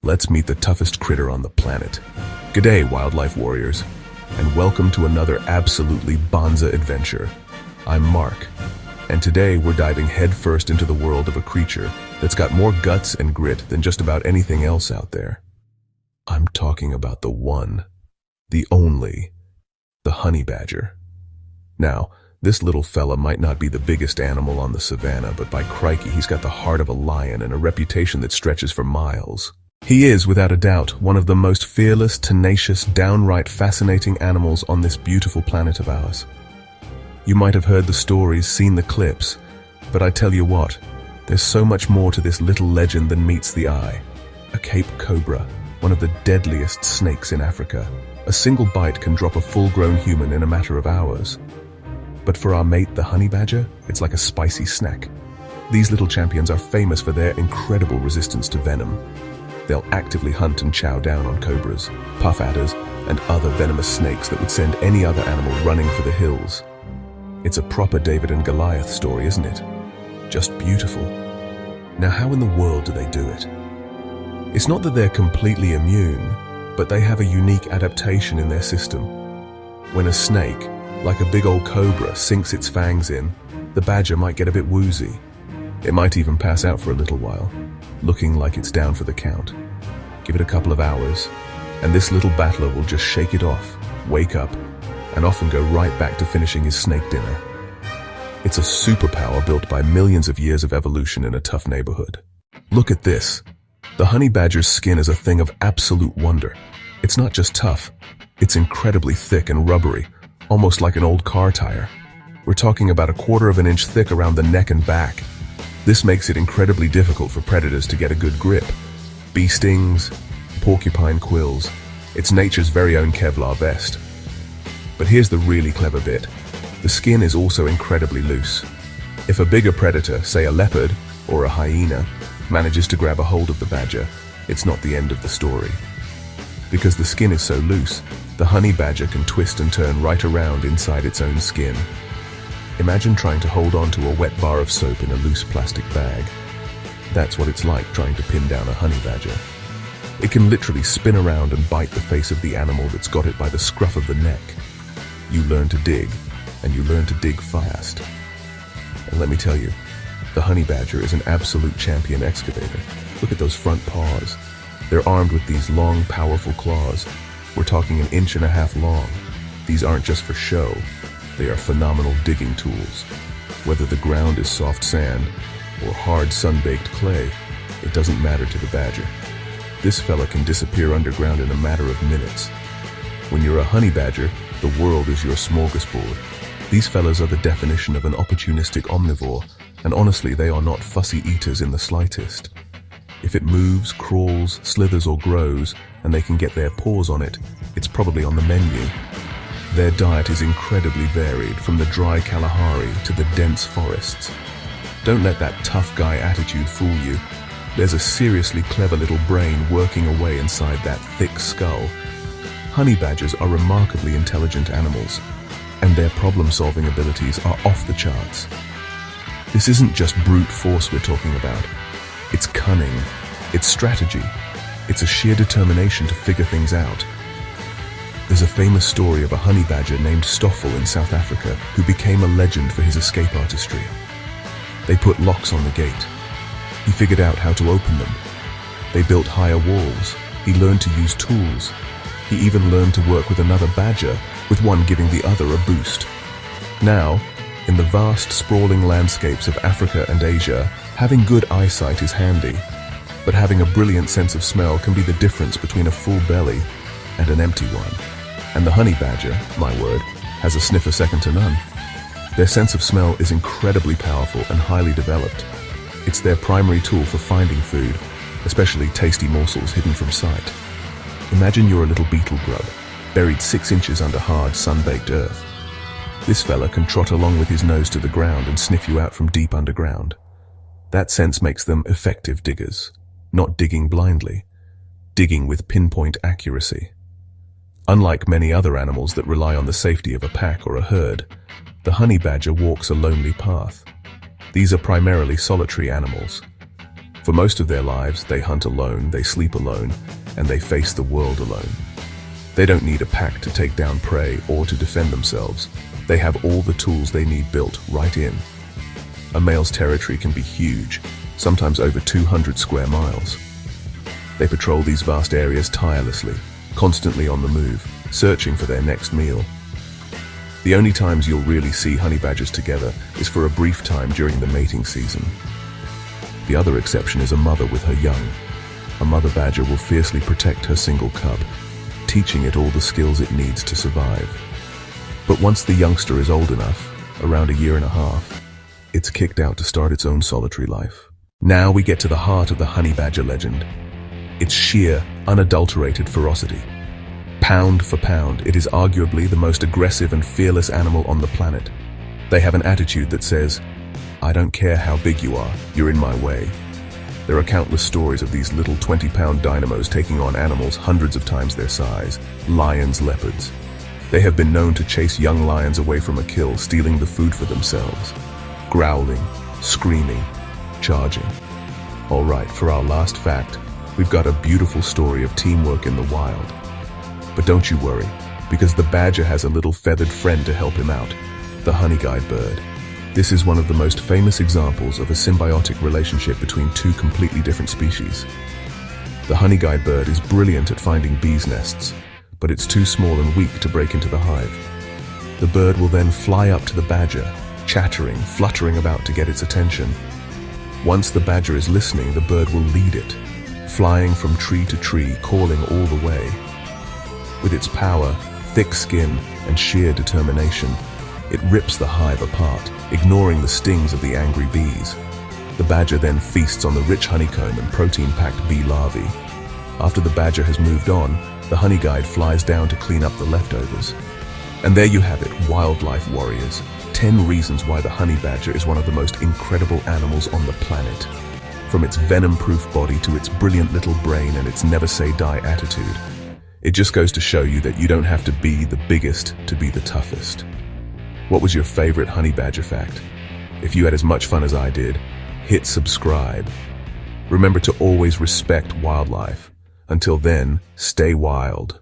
Let's meet the toughest critter on the planet. G'day, wildlife warriors, and welcome to another absolutely bonza adventure. I'm Mark, and today we're diving headfirst into the world of a creature that's got more guts and grit than just about anything else out there. I'm talking about the one, the only, the honey badger. Now, this little fella might not be the biggest animal on the savannah, but by crikey, he's got the heart of a lion and a reputation that stretches for miles. He is, without a doubt, one of the most fearless, tenacious, downright fascinating animals on this beautiful planet of ours. You might have heard the stories, seen the clips, but I tell you what, there's so much more to this little legend than meets the eye. A Cape cobra, one of the deadliest snakes in Africa. A single bite can drop a full-grown human in a matter of hours. But for our mate, the honey badger, it's like a spicy snack. These little champions are famous for their incredible resistance to venom. They'll actively hunt and chow down on cobras, puff adders, and other venomous snakes that would send any other animal running for the hills. It's a proper David and Goliath story, isn't it? Just beautiful. Now, how in the world do they do it? It's not that they're completely immune, but they have a unique adaptation in their system. When a snake, like a big old cobra, sinks its fangs in, the badger might get a bit woozy. It might even pass out for a little while, looking like it's down for the count. Give it a couple of hours, and this little battler will just shake it off, wake up, and often go right back to finishing his snake dinner. It's a superpower built by millions of years of evolution in a tough neighborhood. Look at this. The honey badger's skin is a thing of absolute wonder. It's not just tough, it's incredibly thick and rubbery, almost like an old car tire. We're talking about 1/4 of an inch thick around the neck and back. This makes it incredibly difficult for predators to get a good grip. Bee stings, porcupine quills, it's nature's very own Kevlar vest. But here's the really clever bit. The skin is also incredibly loose. If a bigger predator, say a leopard or a hyena, manages to grab a hold of the badger, it's not the end of the story. Because the skin is so loose, the honey badger can twist and turn right around inside its own skin. Imagine trying to hold on to a wet bar of soap in a loose plastic bag. That's what it's like trying to pin down a honey badger. It can literally spin around and bite the face of the animal that's got it by the scruff of the neck. You learn to dig, and you learn to dig fast. And let me tell you, the honey badger is an absolute champion excavator. Look at those front paws. They're armed with these long, powerful claws. We're talking 1.5 inches long. These aren't just for show. They are phenomenal digging tools. Whether the ground is soft sand or hard sun-baked clay, it doesn't matter to the badger. This fella can disappear underground in a matter of minutes. When you're a honey badger, the world is your smorgasbord. These fellas are the definition of an opportunistic omnivore, and honestly, they are not fussy eaters in the slightest. If it moves, crawls, slithers, or grows, and they can get their paws on it, it's probably on the menu. Their diet is incredibly varied, from the dry Kalahari to the dense forests. Don't let that tough guy attitude fool you. There's a seriously clever little brain working away inside that thick skull. Honey badgers are remarkably intelligent animals, and their problem-solving abilities are off the charts. This isn't just brute force we're talking about. It's cunning, it's strategy, it's a sheer determination to figure things out. There's a famous story of a honey badger named Stoffel in South Africa who became a legend for his escape artistry. They put locks on the gate. He figured out how to open them. They built higher walls. He learned to use tools. He even learned to work with another badger, with one giving the other a boost. Now, in the vast, sprawling landscapes of Africa and Asia, having good eyesight is handy, but having a brilliant sense of smell can be the difference between a full belly and an empty one. And the honey badger, my word, has a sniffer second to none. Their sense of smell is incredibly powerful and highly developed. It's their primary tool for finding food, especially tasty morsels hidden from sight. Imagine you're a little beetle grub, buried 6 inches under hard, sun-baked earth. This fella can trot along with his nose to the ground and sniff you out from deep underground. That sense makes them effective diggers, not digging blindly, digging with pinpoint accuracy. Unlike many other animals that rely on the safety of a pack or a herd, the honey badger walks a lonely path. These are primarily solitary animals. For most of their lives, they hunt alone, they sleep alone, and they face the world alone. They don't need a pack to take down prey or to defend themselves. They have all the tools they need built right in. A male's territory can be huge, sometimes over 200 square miles. They patrol these vast areas tirelessly, constantly on the move, searching for their next meal. The only times you'll really see honey badgers together is for a brief time during the mating season. The other exception is a mother with her young. A mother badger will fiercely protect her single cub, teaching it all the skills it needs to survive. But once the youngster is old enough, around a year and a half, it's kicked out to start its own solitary life. Now we get to the heart of the honey badger legend. Its sheer, unadulterated ferocity. Pound for pound, it is arguably the most aggressive and fearless animal on the planet. They have an attitude that says, "I don't care how big you are, you're in my way." There are countless stories of these little 20-pound dynamos taking on animals hundreds of times their size, lions, leopards. They have been known to chase young lions away from a kill, stealing the food for themselves. Growling, screaming, charging. All right, for our last fact, we've got a beautiful story of teamwork in the wild. But don't you worry, because the badger has a little feathered friend to help him out, the honeyguide bird. This is one of the most famous examples of a symbiotic relationship between two completely different species. The honeyguide bird is brilliant at finding bees' nests, but it's too small and weak to break into the hive. The bird will then fly up to the badger, chattering, fluttering about to get its attention. Once the badger is listening, the bird will lead it, flying from tree to tree, calling all the way. With its power, thick skin, and sheer determination, it rips the hive apart, ignoring the stings of the angry bees. The badger then feasts on the rich honeycomb and protein-packed bee larvae. After the badger has moved on, the honeyguide flies down to clean up the leftovers. And there you have it, wildlife warriors. 10 reasons why the honey badger is one of the most incredible animals on the planet. From its venom-proof body to its brilliant little brain and its never-say-die attitude. It just goes to show you that you don't have to be the biggest to be the toughest. What was your favorite honey badger fact? If you had as much fun as I did, hit subscribe. Remember to always respect wildlife. Until then, stay wild.